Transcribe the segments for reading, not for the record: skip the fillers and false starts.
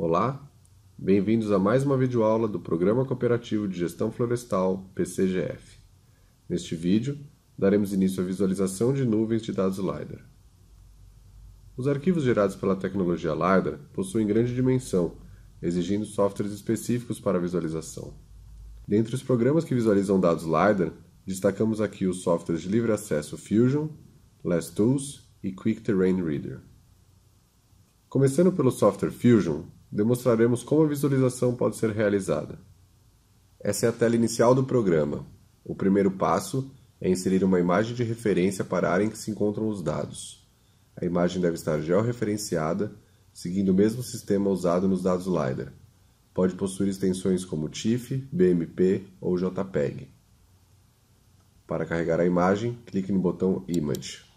Olá, bem-vindos a mais uma videoaula do Programa Cooperativo de Gestão Florestal, PCGF. Neste vídeo, daremos início à visualização de nuvens de dados LiDAR. Os arquivos gerados pela tecnologia LiDAR possuem grande dimensão, exigindo softwares específicos para a visualização. Dentre os programas que visualizam dados LiDAR, destacamos aqui os softwares de livre acesso Fusion, LessTools e Quick Terrain Reader. Começando pelo software Fusion, demonstraremos como a visualização pode ser realizada. Essa é a tela inicial do programa. O primeiro passo é inserir uma imagem de referência para a área em que se encontram os dados. A imagem deve estar georreferenciada, seguindo o mesmo sistema usado nos dados LiDAR. Pode possuir extensões como TIFF, BMP ou JPEG. Para carregar a imagem, clique no botão Image.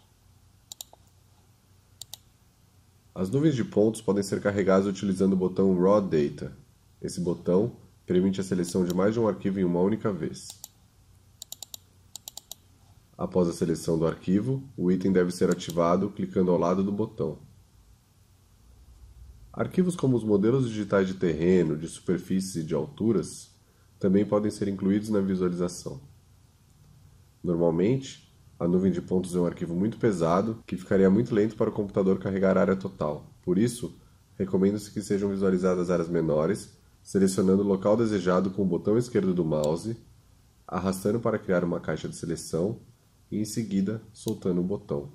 As nuvens de pontos podem ser carregadas utilizando o botão Raw Data. Esse botão permite a seleção de mais de um arquivo em uma única vez. Após a seleção do arquivo, o item deve ser ativado clicando ao lado do botão. Arquivos como os modelos digitais de terreno, de superfícies e de alturas também podem ser incluídos na visualização. Normalmente, a nuvem de pontos é um arquivo muito pesado que ficaria muito lento para o computador carregar a área total. Por isso, recomenda-se que sejam visualizadas áreas menores, selecionando o local desejado com o botão esquerdo do mouse, arrastando para criar uma caixa de seleção e, em seguida, soltando o botão.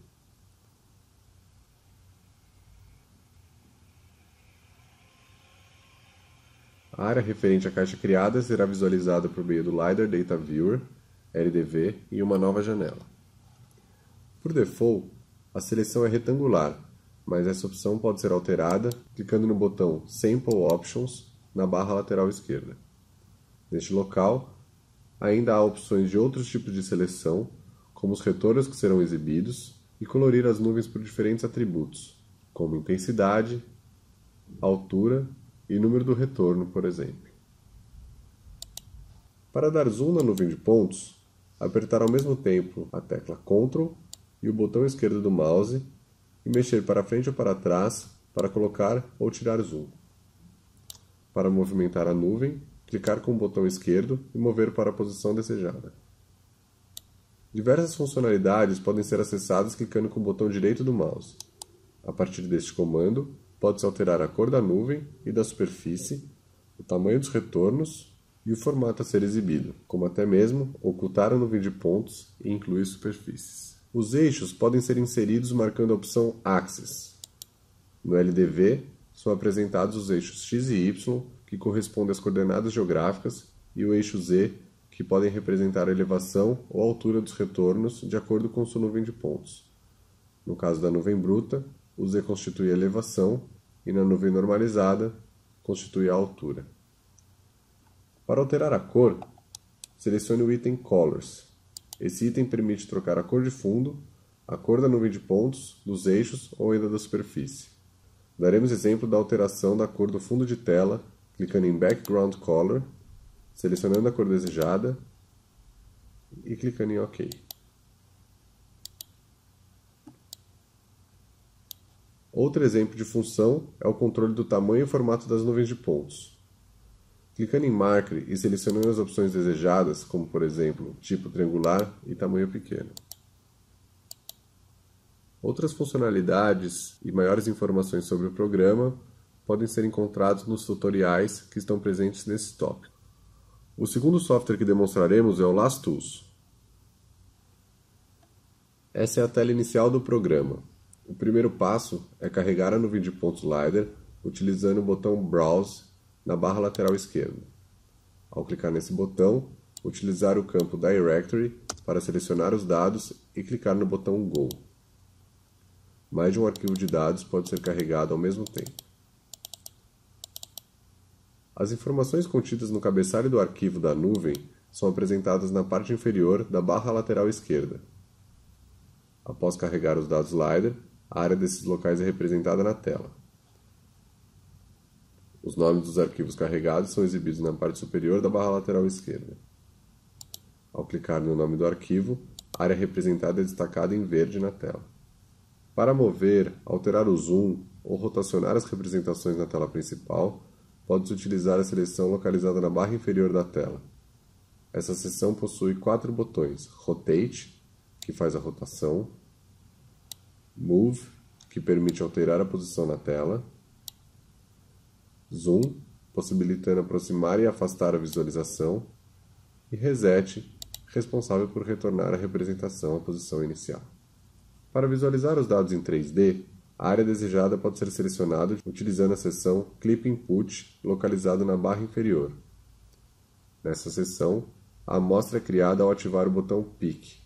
A área referente à caixa criada será visualizada por meio do LiDAR Data Viewer, LDV, em uma nova janela. Por default, a seleção é retangular, mas essa opção pode ser alterada clicando no botão Sample Options na barra lateral esquerda. Neste local, ainda há opções de outros tipos de seleção, como os retornos que serão exibidos, e colorir as nuvens por diferentes atributos, como intensidade, altura e número do retorno, por exemplo. Para dar zoom na nuvem de pontos, apertar ao mesmo tempo a tecla Ctrl e o botão esquerdo do mouse e mexer para frente ou para trás para colocar ou tirar zoom. Para movimentar a nuvem, clicar com o botão esquerdo e mover para a posição desejada. Diversas funcionalidades podem ser acessadas clicando com o botão direito do mouse. A partir deste comando, pode-se alterar a cor da nuvem e da superfície, o tamanho dos retornos e o formato a ser exibido, como até mesmo ocultar a nuvem de pontos e incluir superfícies. Os eixos podem ser inseridos marcando a opção Axis. No LDV, são apresentados os eixos X e Y, que correspondem às coordenadas geográficas, e o eixo Z, que podem representar a elevação ou altura dos retornos de acordo com sua nuvem de pontos. No caso da nuvem bruta, o Z constitui a elevação e na nuvem normalizada constitui a altura. Para alterar a cor, selecione o item Colors. Esse item permite trocar a cor de fundo, a cor da nuvem de pontos, dos eixos ou ainda da superfície. Daremos exemplo da alteração da cor do fundo de tela, clicando em Background Color, selecionando a cor desejada e clicando em OK. Outro exemplo de função é o controle do tamanho e formato das nuvens de pontos. Clicando em Marker e selecionando as opções desejadas, como por exemplo, tipo triangular e tamanho pequeno. Outras funcionalidades e maiores informações sobre o programa podem ser encontrados nos tutoriais que estão presentes nesse tópico. O segundo software que demonstraremos é o LessTools. Essa é a tela inicial do programa. O primeiro passo é carregar a nuvem de pontos LiDAR utilizando o botão Browse na barra lateral esquerda. Ao clicar nesse botão, utilizar o campo Directory para selecionar os dados e clicar no botão Go. Mais de um arquivo de dados pode ser carregado ao mesmo tempo. As informações contidas no cabeçalho do arquivo da nuvem são apresentadas na parte inferior da barra lateral esquerda. Após carregar os dados LiDAR, a área desses locais é representada na tela. Os nomes dos arquivos carregados são exibidos na parte superior da barra lateral esquerda. Ao clicar no nome do arquivo, a área representada é destacada em verde na tela. Para mover, alterar o zoom ou rotacionar as representações na tela principal, pode-se utilizar a seleção localizada na barra inferior da tela. Essa seção possui 4 botões: Rotate, que faz a rotação, Move, que permite alterar a posição na tela, Zoom, possibilitando aproximar e afastar a visualização, e Reset, responsável por retornar a representação à posição inicial. Para visualizar os dados em 3D, a área desejada pode ser selecionada utilizando a seção Clip Input, localizada na barra inferior. Nessa seção, a amostra é criada ao ativar o botão Pick,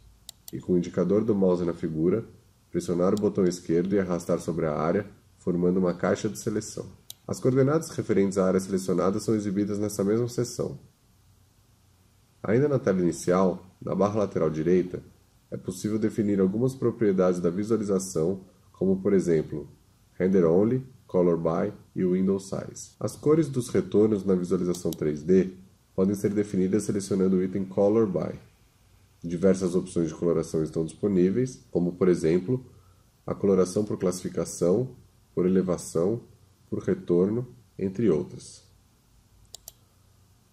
e com o indicador do mouse na figura, pressionar o botão esquerdo e arrastar sobre a área, formando uma caixa de seleção. As coordenadas referentes à área selecionada são exibidas nessa mesma seção. Ainda na tela inicial, na barra lateral direita, é possível definir algumas propriedades da visualização, como por exemplo, Render Only, Color By e Window Size. As cores dos retornos na visualização 3D podem ser definidas selecionando o item Color By. Diversas opções de coloração estão disponíveis, como por exemplo, a coloração por classificação, por elevação, por retorno, entre outras.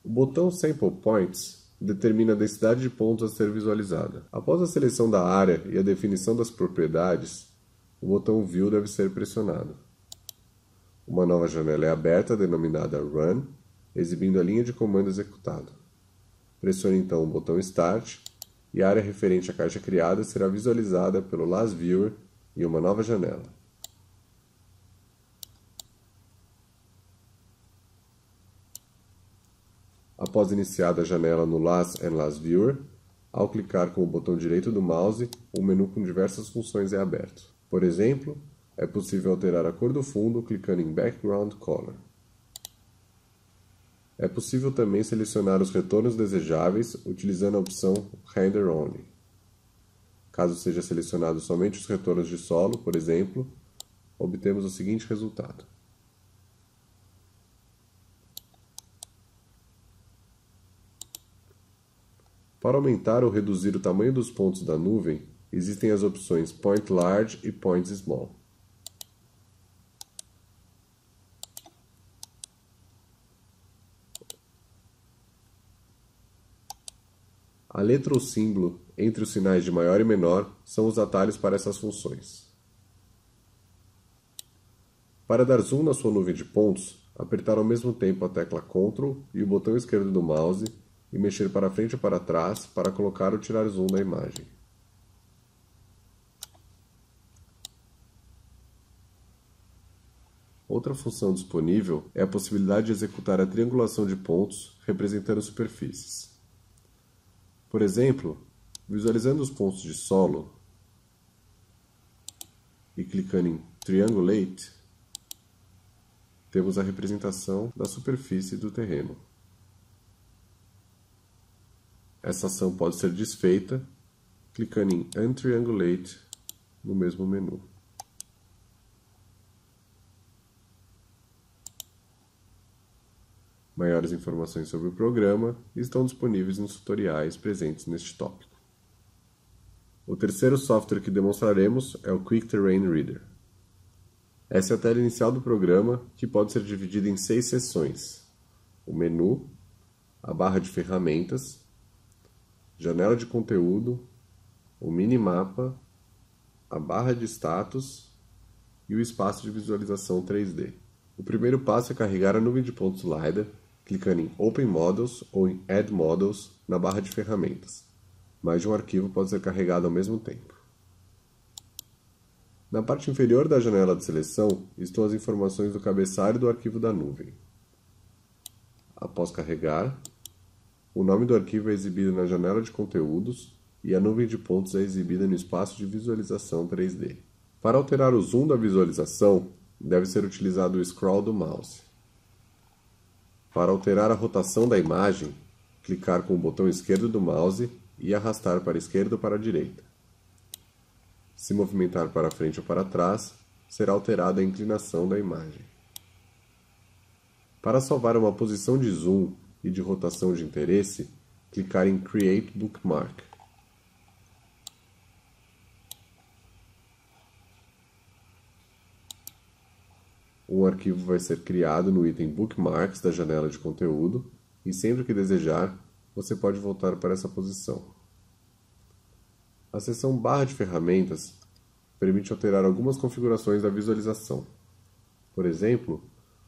O botão Sample Points determina a densidade de pontos a ser visualizada. Após a seleção da área e a definição das propriedades, o botão View deve ser pressionado. Uma nova janela é aberta, denominada Run, exibindo a linha de comando executada. Pressione então o botão Start e a área referente à caixa criada será visualizada pelo Last Viewer em uma nova janela. Após iniciada a janela no Last and Last Viewer, ao clicar com o botão direito do mouse, um menu com diversas funções é aberto. Por exemplo, é possível alterar a cor do fundo clicando em Background Color. É possível também selecionar os retornos desejáveis utilizando a opção Render Only. Caso seja selecionado somente os retornos de solo, por exemplo, obtemos o seguinte resultado. Para aumentar ou reduzir o tamanho dos pontos da nuvem, existem as opções Point Large e Point Small. A letra ou símbolo entre os sinais de maior e menor são os atalhos para essas funções. Para dar zoom na sua nuvem de pontos, apertar ao mesmo tempo a tecla Ctrl e o botão esquerdo do mouse e mexer para frente ou para trás para colocar ou tirar zoom na imagem. Outra função disponível é a possibilidade de executar a triangulação de pontos representando superfícies. Por exemplo, visualizando os pontos de solo e clicando em Triangulate, temos a representação da superfície do terreno. Essa ação pode ser desfeita clicando em Untriangulate no mesmo menu. Maiores informações sobre o programa estão disponíveis nos tutoriais presentes neste tópico. O terceiro software que demonstraremos é o Quick Terrain Reader. Essa é a tela inicial do programa, que pode ser dividida em 6 seções: o menu, a barra de ferramentas, janela de conteúdo, o minimapa, a barra de status e o espaço de visualização 3D. O primeiro passo é carregar a nuvem de pontos LiDAR, clicando em Open Models ou em Add Models na barra de ferramentas. Mais de um arquivo pode ser carregado ao mesmo tempo. Na parte inferior da janela de seleção estão as informações do cabeçalho do arquivo da nuvem. Após carregar, o nome do arquivo é exibido na janela de conteúdos e a nuvem de pontos é exibida no espaço de visualização 3D. Para alterar o zoom da visualização, deve ser utilizado o scroll do mouse. Para alterar a rotação da imagem, clicar com o botão esquerdo do mouse e arrastar para a esquerda ou para a direita. Se movimentar para frente ou para trás, será alterada a inclinação da imagem. Para salvar uma posição de zoom e de rotação de interesse, clicar em Create Bookmark. um arquivo vai ser criado no item Bookmarks da janela de conteúdo e sempre que desejar, você pode voltar para essa posição. A seção Barra de Ferramentas permite alterar algumas configurações da visualização. Por exemplo,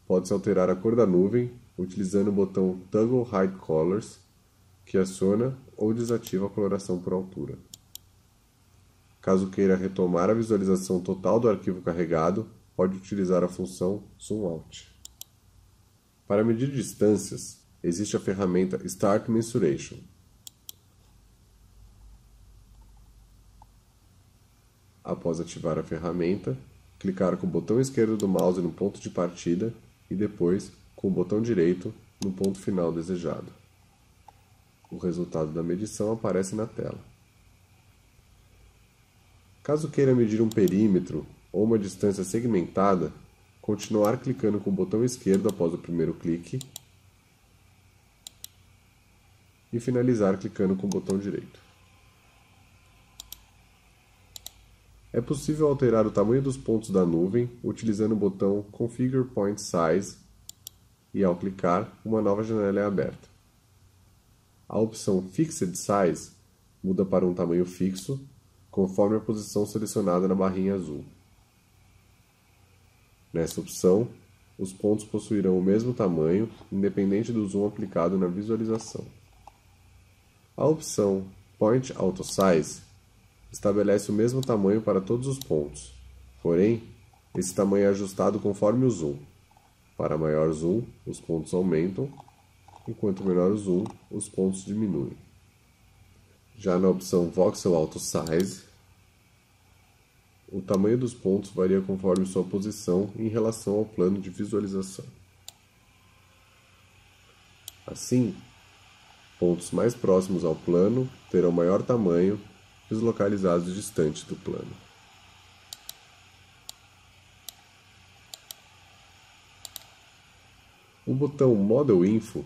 pode-se alterar a cor da nuvem utilizando o botão Toggle Hide Colors, que aciona ou desativa a coloração por altura. Caso queira retomar a visualização total do arquivo carregado, pode utilizar a função Zoom Out. Para medir distâncias, existe a ferramenta Start Mensuration. Após ativar a ferramenta, clicar com o botão esquerdo do mouse no ponto de partida e depois com o botão direito no ponto final desejado. O resultado da medição aparece na tela. Caso queira medir um perímetro ou uma distância segmentada, continuar clicando com o botão esquerdo após o primeiro clique e finalizar clicando com o botão direito. É possível alterar o tamanho dos pontos da nuvem utilizando o botão Configure Point Size e, ao clicar, uma nova janela é aberta. A opção Fixed Size muda para um tamanho fixo, conforme a posição selecionada na barrinha azul. Nessa opção, os pontos possuirão o mesmo tamanho, independente do zoom aplicado na visualização. A opção Point Auto Size estabelece o mesmo tamanho para todos os pontos, porém, esse tamanho é ajustado conforme o zoom. Para maior zoom, os pontos aumentam, enquanto menor o zoom, os pontos diminuem. Já na opção Voxel Auto Size, o tamanho dos pontos varia conforme sua posição em relação ao plano de visualização. Assim, pontos mais próximos ao plano terão maior tamanho que os localizados distantes do plano. O botão Model Info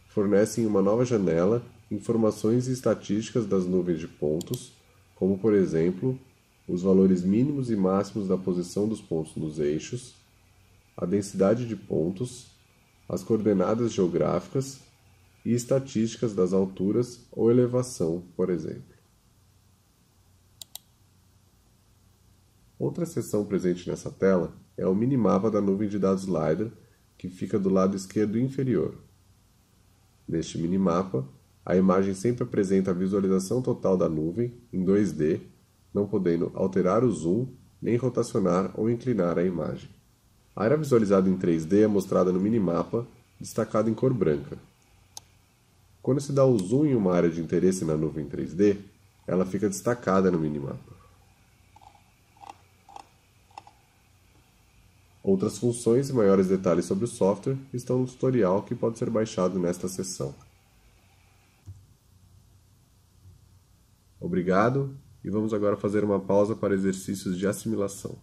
fornece em uma nova janela informações e estatísticas das nuvens de pontos, como por exemplo, os valores mínimos e máximos da posição dos pontos nos eixos, a densidade de pontos, as coordenadas geográficas e estatísticas das alturas ou elevação, por exemplo. Outra seção presente nessa tela é o minimapa da nuvem de dados LiDAR, que fica do lado esquerdo inferior. Neste minimapa, a imagem sempre apresenta a visualização total da nuvem em 2D, não podendo alterar o zoom, nem rotacionar ou inclinar a imagem. A área visualizada em 3D é mostrada no minimapa, destacada em cor branca. Quando se dá o zoom em uma área de interesse na nuvem 3D, ela fica destacada no minimapa. Outras funções e maiores detalhes sobre o software estão no tutorial que pode ser baixado nesta seção. Obrigado, e vamos agora fazer uma pausa para exercícios de assimilação.